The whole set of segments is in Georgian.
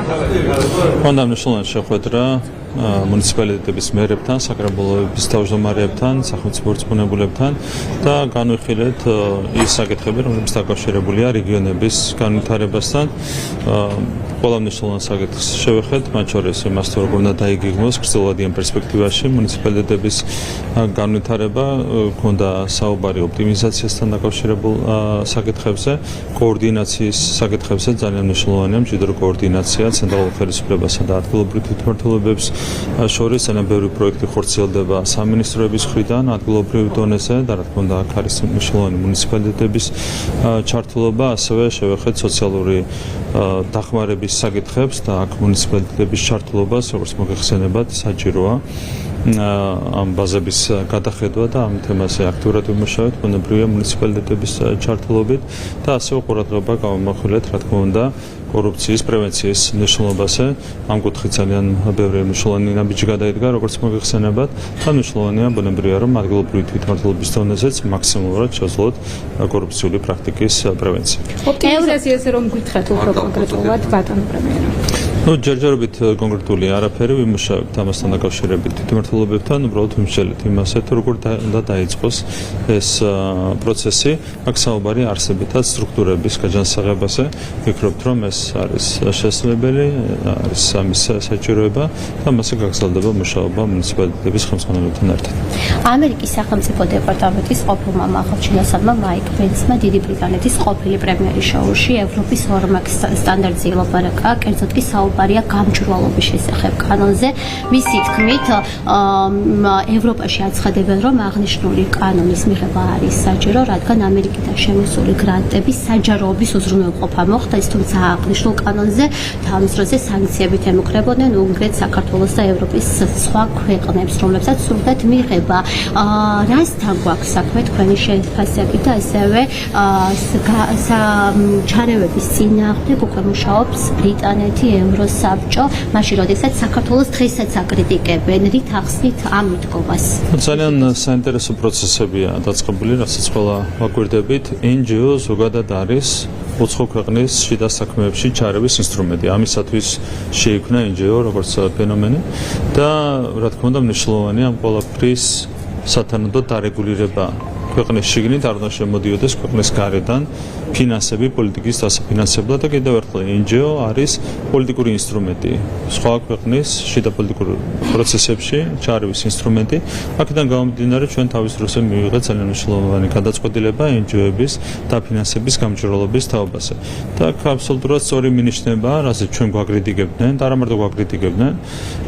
Fundamental შეხვედრა მუნიციპალიტეტების მერებთან, საკრებულოების თავმჯდომარეებთან, სახელმწიფო რწმუნებულებთან და განვიხილეთ ის საკითხები, რომლებიც დაკავშირებულია რეგიონების განვითარებასთან. Ყველა მნიშვნელოვან საკითხს შევეხეთ, მათ შორის იმას, თუ როგორ უნდა დაიგეგმოს გრძელვადიან პერსპექტივაში მუნიციპალიტეტების განვითარება, ქონდა საუბარი ოპტიმიზაციასთან დაკავშირებულ საკითხებზე, კოორდინაციის საკითხებზე ძალიან მნიშვნელოვანია მჭიდრო კოორდინაცია ცენტრალურ ხელისუფლებასა და ადგილობრივ თვითმმართველობებს შორის ძალიან ბევრი პროექტი ხორციელდება სამინისტროების მხრიდან ადგილობრივ დონეზე და რა თქმა უნდა აქ არის მნიშვნელოვანი მუნიციპალიტეტების ჩართულობა, ასევე შევეხეთ სოციალური დახმარების საკითხებს და აქ მუნიციპალიტეტების ჩართულობას, როგორც მოგეხსენებათ, საჭიროა ამ ბაზების გადახედვა და ამ თემაზე აქტიურად ვიმუშავებთ ბუნებრივია მუნიციპალიტეტების ჩართულობით და ასევე ყურადღება გავამახვილეთ, რა თქმა უნდა, კორუფციის პრევენციის მნიშვნელობაზე. ამ კუთხით ძალიან ბევრი მნიშვნელოვანი ნაბიჯი გადაიდგა, როგორც მოგეხსენებათ, და მნიშვნელოვანია ბუნებრივია, რომ ადგილობრივი თვითმმართველობის დონეზეც მაქსიმალურად შევძლოთ კორუფციული პრაქტიკის პრევენცია. ოპტიმიზაციაზე რომ გითხრათ უფრო კონკრეტულად, ბატონო პრემიერო. ჯერჯერობით კონკრეტული არაფერი ვიმუშავებთ ამასთან დაკავშირებით თვითმმართველობებთან, უბრალოდ ვიმსჯელეთ იმაზე, თუ როგორ უნდა დაიწყოს ეს პროცესი. აქ საუბარი არსებითად სტრუქტურების გაჯანსაღებაზე. ვფიქრობთ, რომ ეს არის შესაძლებელი, არის ამის საჭიროება და მასზე გაგრძელდება მუშაობა მუნიციპალიტეტების ხელმძღვანელებთან ერთად. ამერიკის სახელმწიფო დეპარტამენტის ყოფილმა მაღალჩინოსანმა მაიკ პენსმა დიდი ბრიტანეთის ყოფილი პრემიერის შოუში ევროპის ორმაგ სტანდარტზე ილაპარაკა, კერძოდ კი საუბარია გამჭვირვალობის შესახებ კანონზე. მისი თქმით, ევროპაში აცხადებენ, რომ აღნიშნული კანონის მიღება არის საჭირო, რადგან ამერიკიდან შემოსული გრანტების საჯაროობის უზრუნველყოფა მოხდა, თუმცა აღნიშნულ კანონზე თავის დროზე სანქციებით ემუქრებოდნენ უნგრეთს, საქართველოს და ევროპის სხვა ქვეყნებს, რომლებსაც სურდათ მიღება. რასთან გვაქვს საქმე თქვენი შეფასებით და ასევე ჩარევების წინააღმდეგ უკვე მუშაობს ბრიტანეთი, ევროსაბჭო, მაშინ როდესაც საქართველოს დღესაც აკრიტიკებენ, რით ახსნით ამ მიდგომას? ძალიან საინტერესო პროცესებია დაწყებული, რასაც ყველა ვაკვირდებით. NGO ზოგადად არის უცხო ქვეყნის შიდა საქმეებში ჩარევის ინსტრუმენტი. ამისათვის შეიქმნა NGO როგორც ფენომენი და რა თქმა უნდა მნიშვნელოვანია ამ ყველაფრის სათანადო დარეგულირება. ქვეყნის შიგნით არ უნდა შემოდიოდეს ქვეყნის გარედან ფინანსები პოლიტიკის დასაფინანსებლად და კიდევ ერთხელ NGO არის პოლიტიკური ინსტრუმენტი. სხვა ქვეყნის შიდა პოლიტიკურ პროცესებში ჩარევის ინსტრუმენტი. აქედან გამომდინარე ჩვენ თავის დროზე მივიღეთ ძალიან მნიშვნელოვანი გადაწყვეტილება NGO-ების დაფინანსების გამჭვირვალობის თაობაზე. და აქ აბსოლუტურად სწორი მინიშნება, რასაც ჩვენ გვაკრიტიკებდნენ და არა მარტო გვაკრიტიკებდნენ,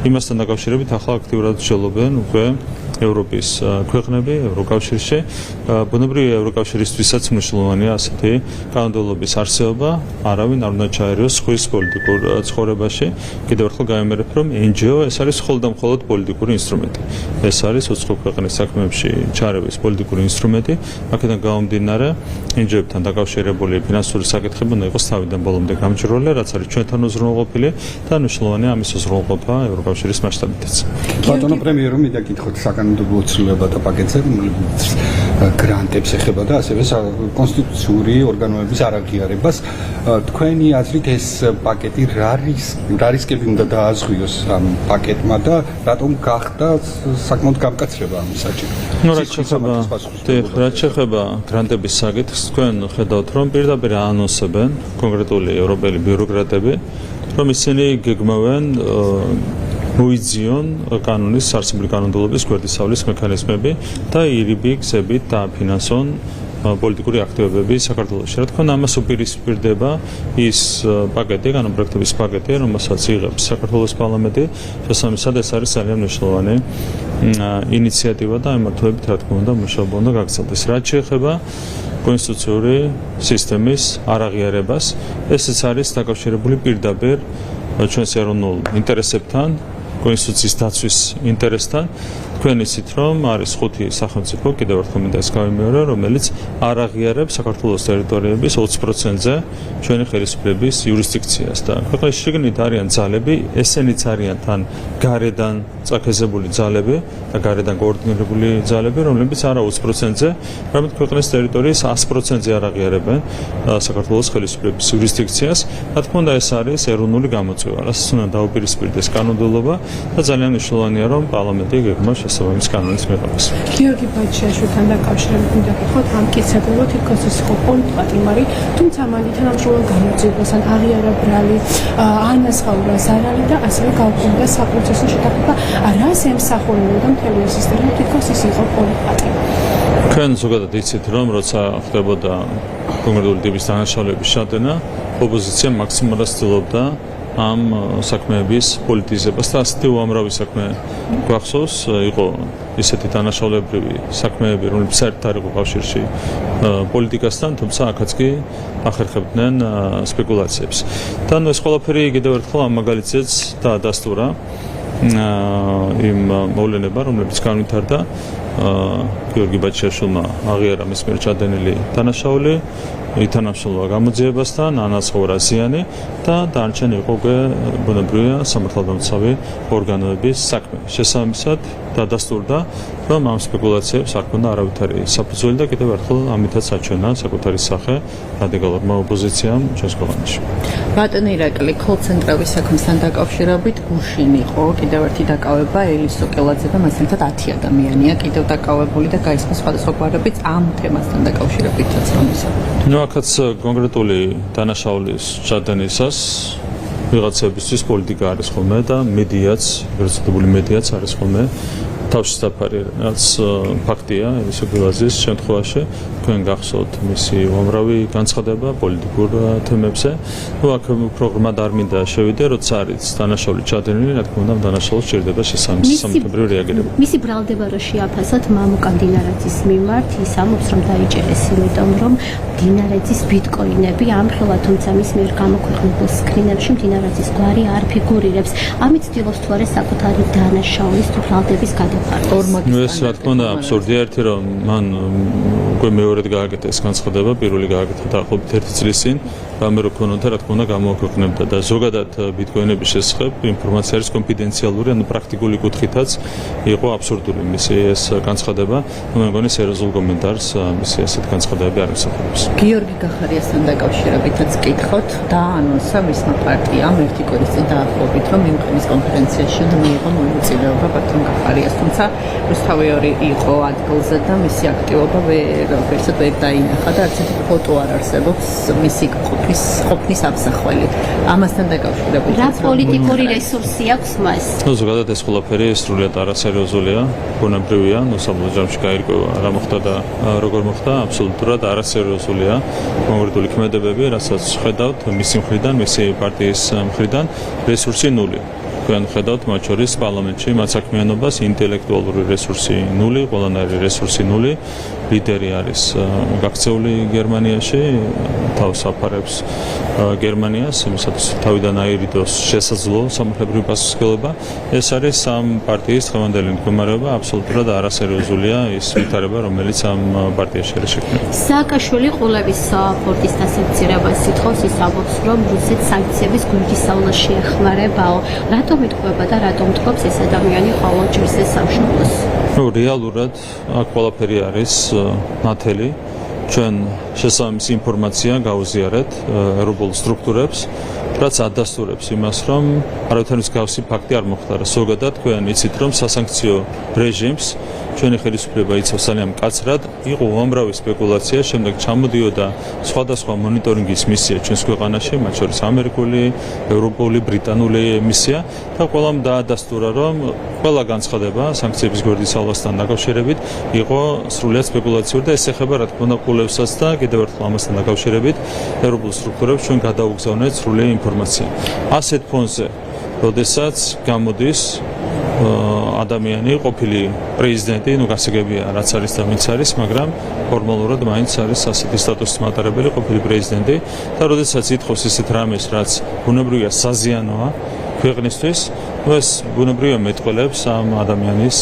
იმასთან დაკავშირებით ახლა აქტიურად ვშელობენ უკვე ევროპის ქვეყნები, ევროკავშირში. ბუნებრივია ევროკავშირისთვისაც მნიშვნელოვანია ასეთი კანონმდებლობის არსებობა, არავინ არ უნდა ჩაერიოს სხვის პოლიტიკურ ცხოვრებაში. კიდევ ერთხელ გავიმერებ, რომ NGO ეს არის მხოლოდ და მხოლოდ პოლიტიკური ინსტრუმენტი. ეს არის უცხო ქვეყნის საქმეებში ჩარევის პოლიტიკური ინსტრუმენტი. აქედან გამომდინარე, NGO-ებთან დაკავშირებული ფინანსური საკითხები უნდა იყოს თავიდან ბოლომდე გამჭვირვალე, რაც არის ჩვენთან უზრუნველყოფილი და მნიშვნელოვანია ამის უზრუნველყოფა ევროკავშირის მასშტაბითაც. ბატონო პრემიერო, მინდა გითხოთ საკანონმდებლო ცვლილებათა პაკეტზე, რომელიც გრანტებს ეხება და ასევე კონსტიტუციური ორგანოების არაღიარებას. თქვენი აზრით ეს პაკეტი რა რისკები უნდა დააზღვიოს ამ პაკეტმა და რატომ გახდა საკმაოდ გამკაცრება ამის საჭირო? რაც შეეხება გრანტების საკითხს, თქვენ ხედავთ, რომ პირდაპირ აანონსებენ კონკრეტული ევროპელი ბიუროკრატები, რომ ისინი გეგმავენ მოიძიონ კანონის არსებული კანონმდებლობის გვერდისავლის მექანიზმები და ირიბი გზებით დააფინანსონ პოლიტიკური აქტივობები საქართველოში. რა თქმა უნდა, ამას უპირისპირდება ის პაკეტი, კანონპროექტების პაკეტი, რომელსაც იღებს საქართველოს პარლამენტი. შესაბამისად, ეს არის ძალიან მნიშვნელოვანი ინიციატივა და ამ მართლებით, რა თქმა უნდა, მუშაობა უნდა გაგრძელდეს. რაც შეეხება კონსტიტუციური სისტემის არაღიარებას, ესეც არის დაკავშირებული პირდაპირ ჩვენს ეროვნულ ინტერესებთან, კონსტიტუციის დაცვის ინტერესთან თქვენ იცით რომ არის 5 სახელმწიფო კიდევ ერთხელ მინდა ეს გავიმეორო რომელიც არ აღიარებს საქართველოს ტერიტორიების 20%-ზე ჩვენი ხელისუფლების იურისდიქციას და ქვეყნის შიგნით არიან ძალები ესენიც არიან თან გარედან წაქეზებული ძალები და გარედან კოორდინირებული ძალები რომლებიც არა 20%-ზე არამედ ქვეყნის ტერიტორიის 100%-ზე არ აღიარებენ საქართველოს ხელისუფლების იურისდიქციას რა თქმა უნდა ეს არის ეროვნული გამოწვევა რასაც უნდა დაუპირისპირდეს კანონმდებლობა და ძალიან მნიშვნელოვანია რომ პარლამენტი გეგმავს შესაბამის კანონის მიღებას. გიორგი ბაჩიაშვილთან დაკავშირებით მინდა გითხრათ ამ კითხვაზე თითქოს ის იყო პოლიტიკური, თუმცა მან თანამშრომლობ გამოძიებასთან აღიარა ბრალი, ანაზღაურა ზარალი და ასევე გაუქმდა საპროცესო შეთანხმება, რას ემსახურებოდა მთელი ეს სისტემა თითქოს ის იყო პოლიტიკური. თქვენ ზოგადად იცით რომ როცა ხდებოდა კონკრეტული ტიპის დანაშაულების შეტანა, ოპოზიცია მაქსიმალურად ცდილობდა ამ საქმეების პოლიტიზებას და ასეთი უამრავი საქმე გვახსოვს იყო ისეთი დანაშაულებრივი საქმეები რომლებიც საერთოდ არ იყო კავშირში პოლიტიკასთან თუმცა აქაც კი ახერხებდნენ სპეკულაციებს და ეს ყველაფერი კიდევ ერთხელ ამ მაგალითზეც დაადასტურა იმ მოვლენება რომლებიც განვითარდა გიორგი ბაჩიაშვილმა აღიარა მის მიერ ჩადენილი დანაშაული ითანამშრომლა გამოძიებასთან, ანაზღაურა ზიანი და დანარჩენი იყო ბუნებრივია სამართალდამცავი ორგანოების საქმე. შესაბამისად დადასტურდა, რომ ამ სპეკულაციებს არ ქონდა არავითარი საფუძველი და კიდევ ერთხელ ამითაც აჩვენა საკუთარი სახე რადიკალურმა ოპოზიციამ ჩვენს ქვეყანაში. ბატონი ირაკლი, კოლ-ცენტრების საქმესთან დაკავშირებით გუშინ იყო კიდევ ერთი დაკავება ელის სოკელაძე და მას ერთად 10 ადამიანია კიდევ დაკავებული და გაისმა სხვადასხვაგვარებით ამ თემასთან დაკავშირებითაც რომ ისაუბროთ. აქაც კონკრეტული დანაშაულის ჩადენისას ვიღაცებისთვის პოლიტიკა არის ხოლმე და მედიაც, გრძელებული მედიაც არის ხოლმე თავშესაფარი, რაც ფაქტია ელის სოკელაძის შემთხვევაში. თქვენ გახსოვთ მისი უამრავი განცხადება პოლიტიკურ თემებზე. აქ უფრო ღრმად არ მინდა შევიდე, როცა არის დანაშაული ჩადენილი, რა თქმა უნდა, დანაშაულს სჭირდება შესაბამისი სამართლებრივი რეაგირება. მისი ბრალდება რა შეაფასოთ მამუკა დინარაძის მიმართ, ის ამბობს, რომ დაიჭერეს იმიტომ, რომ დინარაძის ბიტკოინები ამხელა, თუმცა მის მიერ გამოქვეყნებულ სკრინებში დინარაძის გვარი არ ფიგურირებს. ამით ცდილობს თუ არა საკუთარი დანაშაულის თუ ბრალდების გადაფარებას. ეს რა თქმა უნდა აბსურდია, ერთი რომ მან უკვე მეორედ გააკეთა ეს განცხადება, პირველი გააკეთა დაახლოებით 1 წლის წინ, რამე რო ქონოდა, რა თქმა უნდა გამოაქვეყნებდა და ზოგადად ბიტკოინების შესახებ ინფორმაცია არის კონფიდენციალური, ანუ პრაქტიკული კუთხითაც იყო აბსურდული მისი ეს განცხადება. მე მგონი სერიოზულ კომენტარს მისი ასეთ განცხადებები არ ემსახურებს. გიორგი გახარიასთან დაკავშირებითაც კითხოთ და ანონსა მისმა პარტიამ ერთი კვირის წინ დაახლოებით რომ მიმღების კონფერენციაში მიიღო მონაწილეობა ბატონ გახარიას, თუმცა რუსთავი იყო ადგილზე და მისი აქტივობა ვერცად ვერ დაინახა და არც ერთი ფოტო არ არსებობს მისი ყოფნის ამსახველით. ამასთან დაკავშირებით რა პოლიტიკური რესურსი აქვს მას? ზოგადად ეს ყველაფერი სრულიად არასერიოზულია, ბუნებრივია, საბოლოო ჯამში გაირკვევა რა მოხდა და როგორ მოხდა, აბსოლუტურად არასერიოზულია კონკრეტული ქმედებები, რასაც ხედავთ მისი მხრიდან, მისი პარტიის მხრიდან, რესურსი ნული. თქვენ ხედავთ მათ შორის პარლამენტში მათსაქმიანობას, ინტელექტუალური რესურსი ნული, ყველანაირი რესურსი ნული. ლიდერი არის გაქცეული გერმანიაში, თავს აფარებს გერმანიას, იმისათვის თავიდან აირიდოს შესაძლო სამართლებრივი პასუხისმგებლობა. ეს არის ამ პარტიის დღევანდელი მდგომარეობა, აბსოლუტურად არასერიოზულია ის ვითარება, რომელიც ამ პარტიაში არის შექმნილი. სააკაშვილი ყულების ფორტის დასამცირებას ითხოვს, ის ამბობს, რომ რუსეთს სანქციების გვერდისავლას შეეხმარებაო. რატომ იტყვება და რატომ თქობს ეს ადამიანი ყოველჯერ ეს სამშობლოს? რეალურად აქ ყველაფერი არის ნათელი. ჩვენ შესაბამისი ინფორმაცია გავუზიარეთ ევროპულ სტრუქტურებს, რაც ადასტურებს იმას, რომ არავითარი მსგავსი ფაქტი არ მოხდა. ზოგადად თქვენ იცით, რომ სასანქციო რეჟიმს ჩვენი ხელისუფლება იცავს ძალიან მკაცრად, იყო უამრავი სპეკულაცია, შემდეგ ჩამოდიოდა სხვადასხვა მონიტორინგის მისია ჩვენს ქვეყანაში, მათ შორის ამერიკული, ევროპული, ბრიტანული მისია და ყველამ დაადასტურა, რომ ყველა განცხადება სანქციების გვერდისავლასთან დაკავშირებით იყო სრულიად სპეკულაციური და ეს ეხება რა თქმა უნდა ყულებსაც და კიდევ ერთხელ ამასთან დაკავშირებით ევროპულ სტრუქტურებს ჩვენ გადაუგზავნეთ სრული ინფორმაცია. ასეთ ფონზე, როდესაც გამოდის ადამიანი, ყოფილი პრეზიდენტი, გასაგებია რაც არის და ვინც არის, მაგრამ ფორმალურად მაინც არის ასეთი სტატუსის მატარებელი ყოფილი პრეზიდენტი და როდესაც ითხოვს ისეთ რამეს, რაც ბუნებრივია საზიანოა ქვეყნისთვის, ეს ბუნებრივია მეტყველებს ამ ადამიანის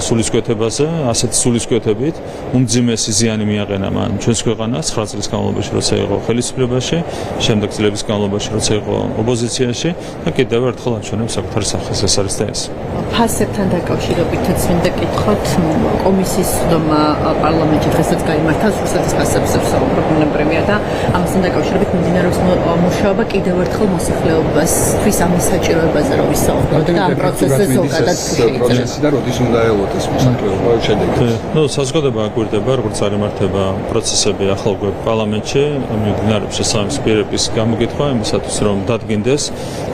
სულისკვეთებაზე, ასეთი სულისკვეთებით უმძიმესი ზიანი მიაყენა მან ჩვენს ქვეყანას 9 წლის განმავლობაში, როცა იყო ხელისუფლებაში, შემდეგ წლების განმავლობაში, როცა იყო ოპოზიციაში და კიდევ ერთხელ აჩვენებს საკუთარ სახეს, ეს არის და ეს. ფასებთან დაკავშირებითაც მინდა კითხოთ, კომისიის სდომა პარლამენტში დღესაც გაიმართა, რუსეთის ფასებზე ვსაუბრობ და ამასთან დაკავშირებით მიმდინარეობს მუშაობა კიდევ ერთხელ მოსახლეობასთვის ამის საჭიროებაზე რომ ვისაუბროთ და ამ პროცესზე ზოგადად პროცესი და როდის უნდა ელოდეს მოსახლეობა შედეგებს. ნუ საზოგადოება აკვირდება, როგორც არიმართება პროცესები ახალგაზრდა პარლამენტში, მიმდინარეობს შესაბამისი პირების გამოკითხვა იმისათვის, რომ დადგინდეს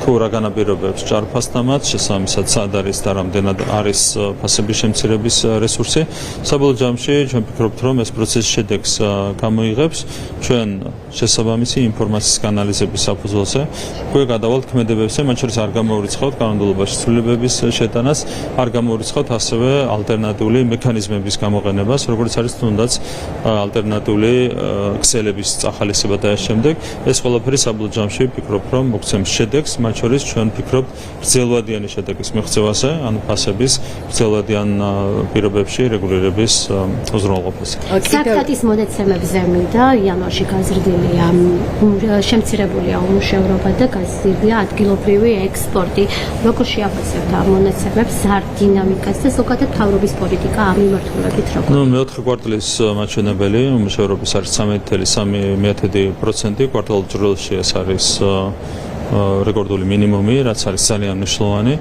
თუ რა განაპირობებს ჭარბასთამაც, შესაბამისად სად არის და რამდენად არის ფასების შემცირების რესურსი. საბოლოო ჯამში ჩვენ ვფიქრობთ, რომ ეს პროცესი შედეგს გამოიღებს ჩვენ შესაბამისი ინფორმაციის ანალიზების საფუძველზე. უკვე გადავალთ ქმედებებზე, მათ შორის არ გამოურიცხავთ კანონმდებლობაში ცვლილებების შეტანას, არ გამოურიცხავთ ასევე ალტერნატიული მექანიზმების გამოყენებას, როგორც არის თუნდაც ალტერნატიული ქსელების წახალისება და ამ შემდეგ. ეს ყველაფერი საბოლოო ჯამში ვფიქრობ, რომ მოგცემს შედეგს, მათ შორის ჩვენ ვფიქრობთ გრძელვადიანი შედეგის მიღწევაზე, ანუ ფასების გრძელვადიან პირობებში რეგულირების უზრუნველყოფაზე. საფრთხის მონაცემებზე მინდა იანვარში გაზრდილია შემცირებულია უმუშევრობა და გაზრდილია ადგილობრივი ექსპორტი. როგორ შეაფასებთ ამ მონაცემებს, ზარ დინამიკას და ზოგადად მთავრობის პოლიტიკა ამ მიმართულებით როგორ? ნუ მეოთხე კვარტალის მაჩვენებელი უმუშევრობის არის 13.3%, კვარტალ ჯვრელში ეს არის რეკორდული მინიმუმი, რაც არის ძალიან მნიშვნელოვანი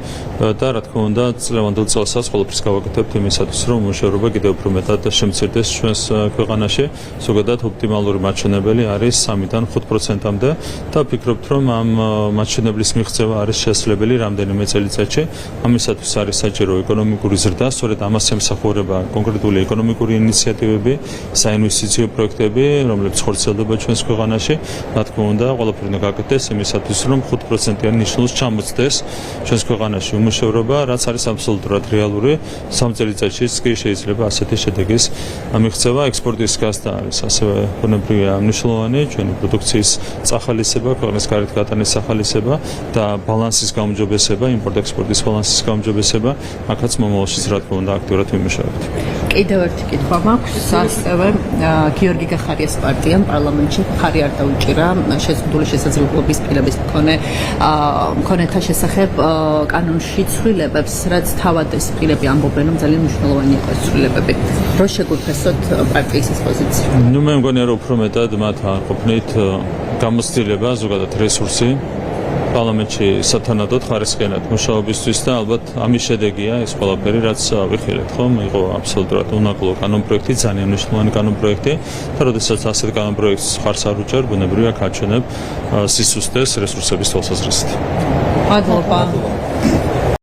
და რა თქმა უნდა წლევანდელ წელსაც ყველაფერს გავაკეთებთ იმისათვის, რომ უმუშევრობა კიდევ უფრო მეტად შემცირდეს ჩვენს ქვეყანაში. ზოგადად ოპტიმალური მაჩვენებელი არის 3-დან 5%-მდე და ვფიქრობთ, რომ ამ მაჩვენებლის მიღწევა არის შესაძლებელი რამდენიმე წელიწადში. ამისათვის არის საჭირო ეკონომიკური ზრდა, სწორედ ამას ემსახურება კონკრეტული ეკონომიკური ინიციატივები, საინვესტიციო პროექტები, რომლებიც ხორციელდება ჩვენს ქვეყანაში. რა თქმა უნდა, ყველაფერი უნდა გაკეთდეს იმისათვის, რომ 5%-იან ნიშნულს ჩამოწდეს ჩვენს ქვეყანაში უმუშევრობა, რაც არის აბსოლუტურად რეალური. 3 წელიწადშიც კი შეიძლება ასეთი შედეგის მიღწევა. ექსპორტის გაზრდა არის ასევე ბუნებრივია მნიშვნელოვანი, ჩვენი პროდუქციის წახალისება, ქვეყნის გარეთ გატანის სახალისება და ბალანსის გაუმჯობესება, იმპორტ-ექსპორტის ბალანსის გაუმჯობესება, აქაც მომავალშიც რა თქმა უნდა აქტიურად ვიმუშავებთ. კიდევ ერთი კითხვა მაქვს, ასევე გიორგი გახარიას პარტიამ პარლამენტში ხარი არ დაუჭირა შეზღუდული შესაძლებლობის პირების მქონეთა შესახებ კანონში ცვლილებებს, რაც თავად ეს პირები ამბობენ, რომ ძალიან მნიშვნელოვანი იყო ეს ცვლილებები. რო შეგვიფესოთ პარტიის ეს პოზიცია. ნუ მე მგონია, რომ უფრო მეტად მათ არ ყოფნით გამოცდილება, ზოგადად რესურსი პარლამენტში სათანადოდ ხარისხიანად მუშაობისთვის და ალბათ ამის შედეგია ეს ყველაფერი, რაც ვიხილეთ, ხომ? იყო აბსოლუტურად უნაკლო კანონპროექტი, ძალიან მნიშვნელოვანი კანონპროექტი და როდესაც ასეთ კანონპროექტს ხარს არ უჭერ, ბუნებრივია გაჩვენებ სისუსტეს რესურსების თვალსაზრისით. მადლობა.